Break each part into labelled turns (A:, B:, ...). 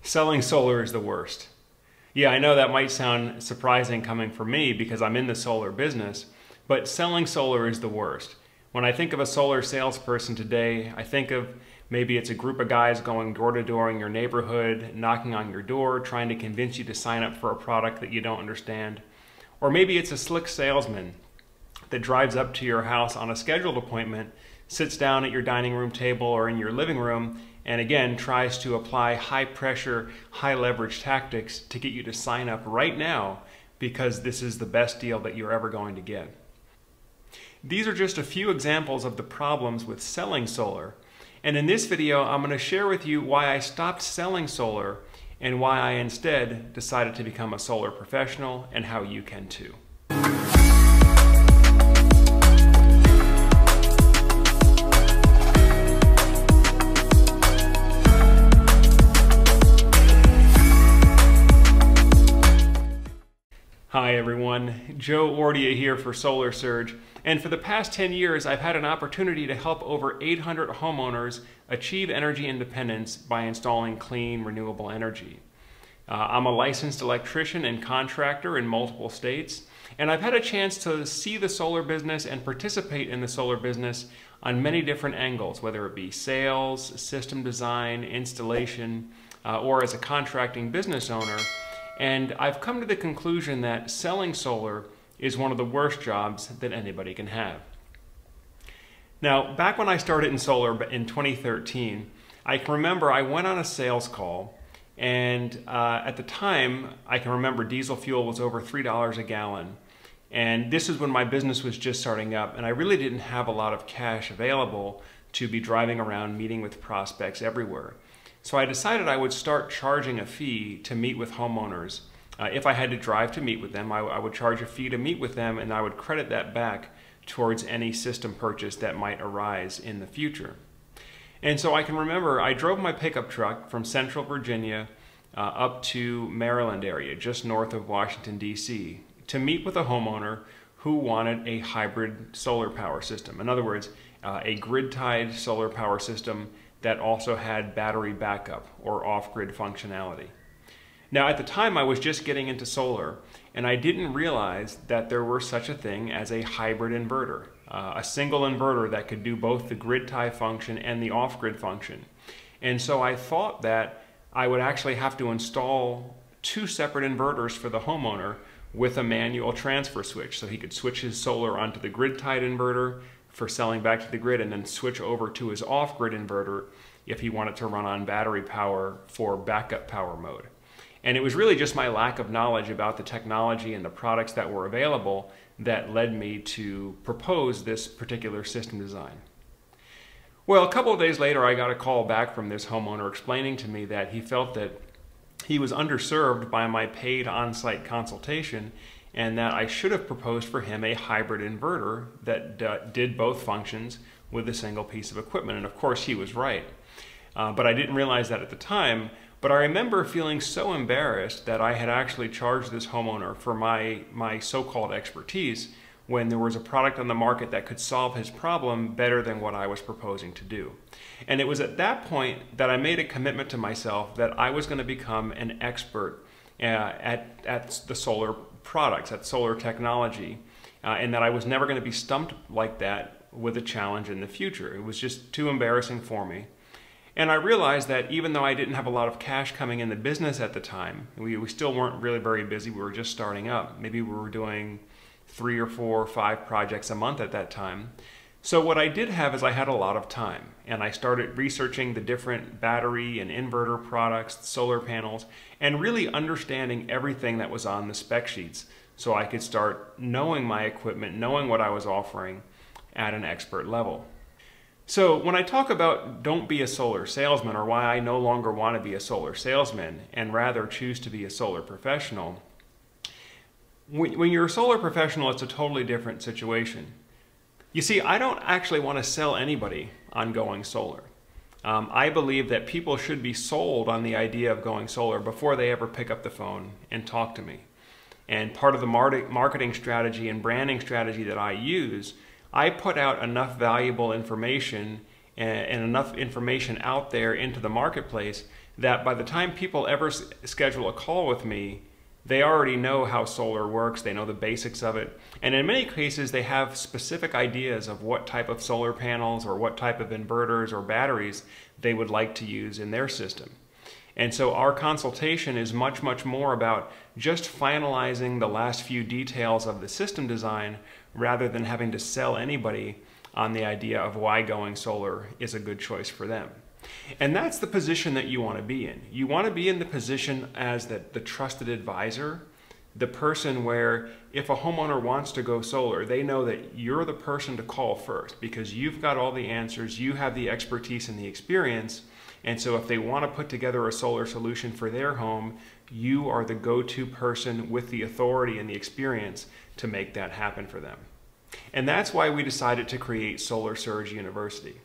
A: Selling solar is the worst. Yeah, I know that might sound surprising coming from me because I'm in the solar business, but selling solar is the worst. When I think of a solar salesperson today, I think of maybe it's a group of guys going door to door in your neighborhood, knocking on your door, trying to convince you to sign up for a product that you don't understand. Or maybe it's a slick salesman that drives up to your house on a scheduled appointment, sits down at your dining room table or in your living room, and again tries to apply high pressure, high leverage tactics to get you to sign up right now because this is the best deal that you're ever going to get. These are just a few examples of the problems with selling solar. And in this video, I'm going to share with you why I stopped selling solar and why I instead decided to become a solar professional and how you can too. Hi everyone, Joe Ordia here for Solar Surge, and for the past 10 years I've had an opportunity to help over 800 homeowners achieve energy independence by installing clean, renewable energy. I'm a licensed electrician and contractor in multiple states, and I've had a chance to see the solar business and participate in the solar business on many different angles, whether it be sales, system design, installation, or as a contracting business owner. And I've come to the conclusion that selling solar is one of the worst jobs that anybody can have. Now, back when I started in solar in 2013, I can remember I went on a sales call, and at the time, I can remember diesel fuel was over $3 a gallon. And this is when my business was just starting up, and I really didn't have a lot of cash available to be driving around meeting with prospects everywhere. So I decided I would start charging a fee to meet with homeowners. If I had to drive to meet with them, I would charge a fee to meet with them, and I would credit that back towards any system purchase that might arise in the future. And so I can remember I drove my pickup truck from Central Virginia up to Maryland area, just north of Washington, D.C., to meet with a homeowner who wanted a hybrid solar power system. In other words, a grid-tied solar power system that also had battery backup or off-grid functionality. Now at the time I was just getting into solar, and I didn't realize that there were such a thing as a hybrid inverter, a single inverter that could do both the grid tie function and the off-grid function. And so I thought that I would actually have to install two separate inverters for the homeowner with a manual transfer switch, so he could switch his solar onto the grid-tied inverter for selling back to the grid, and then switch over to his off-grid inverter if he wanted to run on battery power for backup power mode. And it was really just my lack of knowledge about the technology and the products that were available that led me to propose this particular system design. Well, a couple of days later I got a call back from this homeowner explaining to me that he felt that he was underserved by my paid on-site consultation, and that I should have proposed for him a hybrid inverter that did both functions with a single piece of equipment. And of course he was right. But I didn't realize that at the time. But I remember feeling so embarrassed that I had actually charged this homeowner for my so-called expertise when there was a product on the market that could solve his problem better than what I was proposing to do. And it was at that point that I made a commitment to myself that I was going to become an expert at the solar products, at solar technology, and that I was never going to be stumped like that with a challenge in the future. It was just too embarrassing for me. And I realized that even though I didn't have a lot of cash coming in the business at the time, we still weren't really very busy, we were just starting up. Maybe we were doing 3 or 4 or 5 projects a month at that time. So what I did have is I had a lot of time, and I started researching the different battery and inverter products, solar panels, and really understanding everything that was on the spec sheets so I could start knowing my equipment, knowing what I was offering at an expert level. So when I talk about don't be a solar salesman, or why I no longer want to be a solar salesman and rather choose to be a solar professional, when you're a solar professional, it's a totally different situation. You see, I don't actually want to sell anybody on going solar. I believe that people should be sold on the idea of going solar before they ever pick up the phone and talk to me. And part of the marketing strategy and branding strategy that I use, I put out enough valuable information and enough information out there into the marketplace that by the time people ever schedule a call with me, they already know how solar works, they know the basics of it, and in many cases they have specific ideas of what type of solar panels or what type of inverters or batteries they would like to use in their system. And so our consultation is much, much more about just finalizing the last few details of the system design rather than having to sell anybody on the idea of why going solar is a good choice for them. And that's the position that you want to be in. You want to be in the position as the trusted advisor, the person where if a homeowner wants to go solar, they know that you're the person to call first because you've got all the answers, you have the expertise and the experience, and so if they want to put together a solar solution for their home, you are the go-to person with the authority and the experience to make that happen for them. And that's why we decided to create Solar Surge University.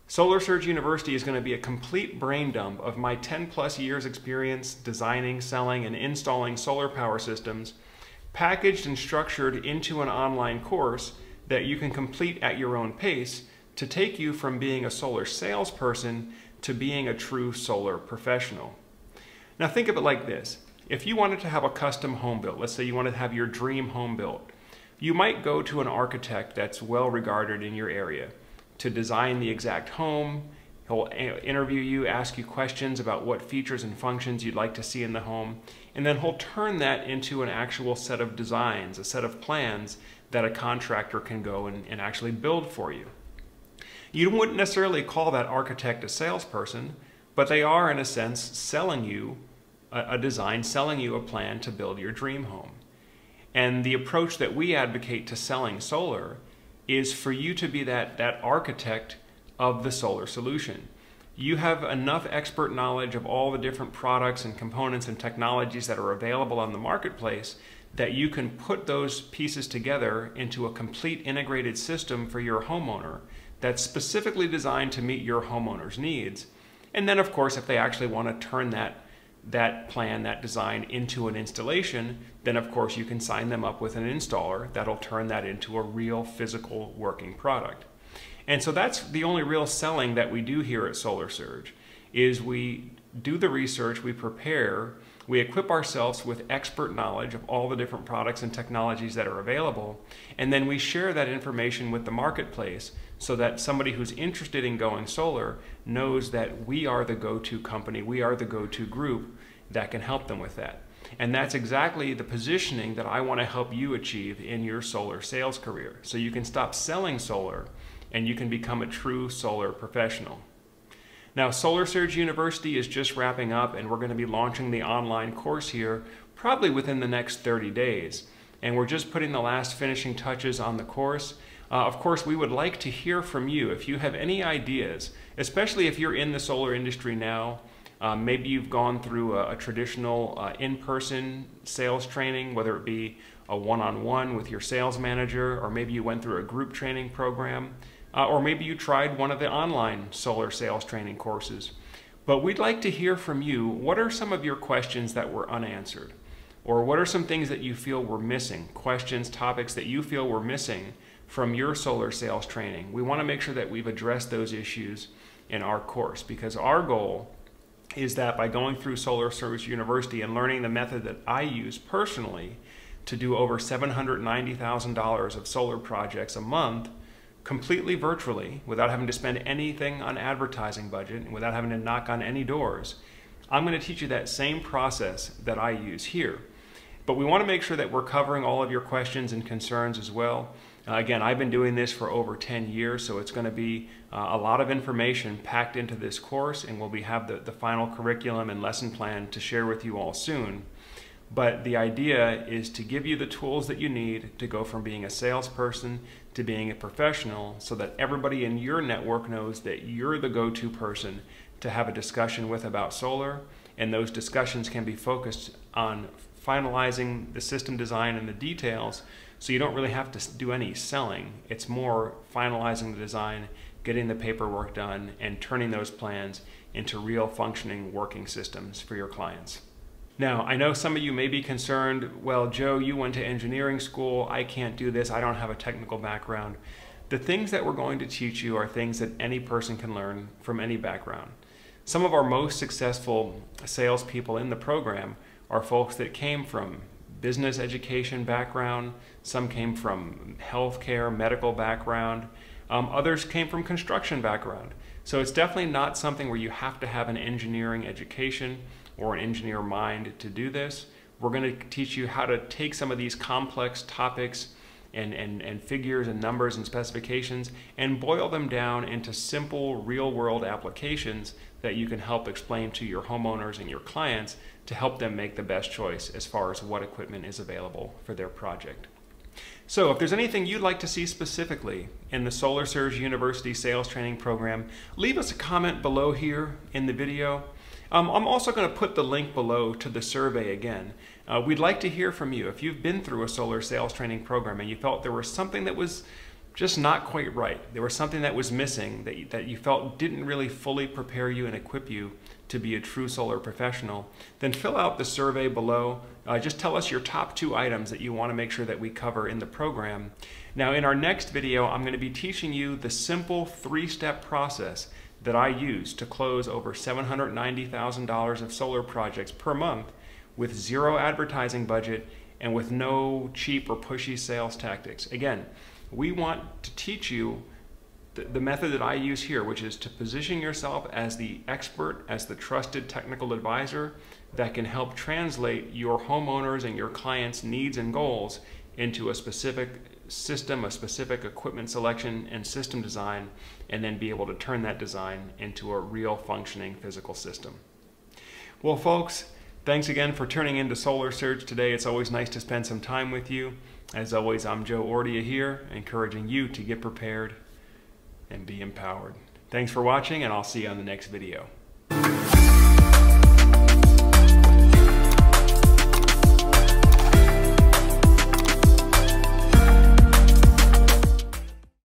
A: Solar Surge University is going to be a complete brain dump of my 10+ years experience designing, selling, and installing solar power systems, packaged and structured into an online course that you can complete at your own pace to take you from being a solar salesperson to being a true solar professional. Now think of it like this. If you wanted to have a custom home built, let's say you wanted to have your dream home built, you might go to an architect that's well regarded in your area to design the exact home. He'll interview you, ask you questions about what features and functions you'd like to see in the home, and then he'll turn that into an actual set of designs, a set of plans that a contractor can go and actually build for you. You wouldn't necessarily call that architect a salesperson, but they are, in a sense, selling you a design, selling you a plan to build your dream home. And the approach that we advocate to selling solar is for you to be that architect of the solar solution. You have enough expert knowledge of all the different products and components and technologies that are available on the marketplace that you can put those pieces together into a complete integrated system for your homeowner that's specifically designed to meet your homeowner's needs. And then of course, if they actually want to turn that plan, that design into an installation, then of course you can sign them up with an installer that'll turn that into a real physical working product. And so that's the only real selling that we do here at Solar Surge, is we do the research, we prepare, we equip ourselves with expert knowledge of all the different products and technologies that are available, and then we share that information with the marketplace so that somebody who's interested in going solar knows that we are the go-to company, we are the go-to group that can help them with that. And that's exactly the positioning that I want to help you achieve in your solar sales career, so you can stop selling solar and you can become a true solar professional. Now, Solar Surge University is just wrapping up, and we're going to be launching the online course here probably within the next 30 days. And we're just putting the last finishing touches on the course. Of course, we would like to hear from you. If you have any ideas, especially if you're in the solar industry now, maybe you've gone through a traditional in-person sales training, whether it be a one-on-one with your sales manager, or maybe you went through a group training program, or maybe you tried one of the online solar sales training courses. But we'd like to hear from you. What are some of your questions that were unanswered? Or what are some things that you feel were missing? Questions, topics that you feel were missing from your solar sales training. We want to make sure that we've addressed those issues in our course, because our goal is that by going through Solar Surge University and learning the method that I use personally to do over $790,000 of solar projects a month, completely virtually, without having to spend anything on advertising budget and without having to knock on any doors, I'm going to teach you that same process that I use here. But we want to make sure that we're covering all of your questions and concerns as well. Again, I've been doing this for over 10 years, so it's going to be a lot of information packed into this course, and we'll have the final curriculum and lesson plan to share with you all soon. But the idea is to give you the tools that you need to go from being a salesperson to being a professional, so that everybody in your network knows that you're the go-to person to have a discussion with about solar, and those discussions can be focused on finalizing the system design and the details, so you don't really have to do any selling. It's more finalizing the design, getting the paperwork done, and turning those plans into real functioning working systems for your clients. Now, I know some of you may be concerned, well, Joe, you went to engineering school, I can't do this, I don't have a technical background. The things that we're going to teach you are things that any person can learn from any background. Some of our most successful salespeople in the program are folks that came from business education background, some came from healthcare, medical background, others came from construction background. So it's definitely not something where you have to have an engineering education or an engineer mind to do this. We're going to teach you how to take some of these complex topics and figures and numbers and specifications and boil them down into simple real-world applications that you can help explain to your homeowners and your clients to help them make the best choice as far as what equipment is available for their project. So if there's anything you'd like to see specifically in the Solar Surge University Sales Training Program, leave us a comment below here in the video. I'm also going to put the link below to the survey again. We'd like to hear from you. If you've been through a solar sales training program and you felt there was something that was just not quite right, there was something that was missing that you felt didn't really fully prepare you and equip you to be a true solar professional, then fill out the survey below. Just tell us your top 2 items that you want to make sure that we cover in the program. Now in our next video, I'm going to be teaching you the simple 3-step process that I use to close over $790,000 of solar projects per month with 0 advertising budget and with no cheap or pushy sales tactics. Again, we want to teach you the method that I use here, which is to position yourself as the expert, as the trusted technical advisor that can help translate your homeowners and your clients' needs and goals into a specific system, a specific equipment selection and system design, and then be able to turn that design into a real functioning physical system. Well, folks, thanks again for tuning into Solar Surge today. It's always nice to spend some time with you. As always, I'm Joe Ordia here, encouraging you to get prepared and be empowered. Thanks for watching, and I'll see you on the next video.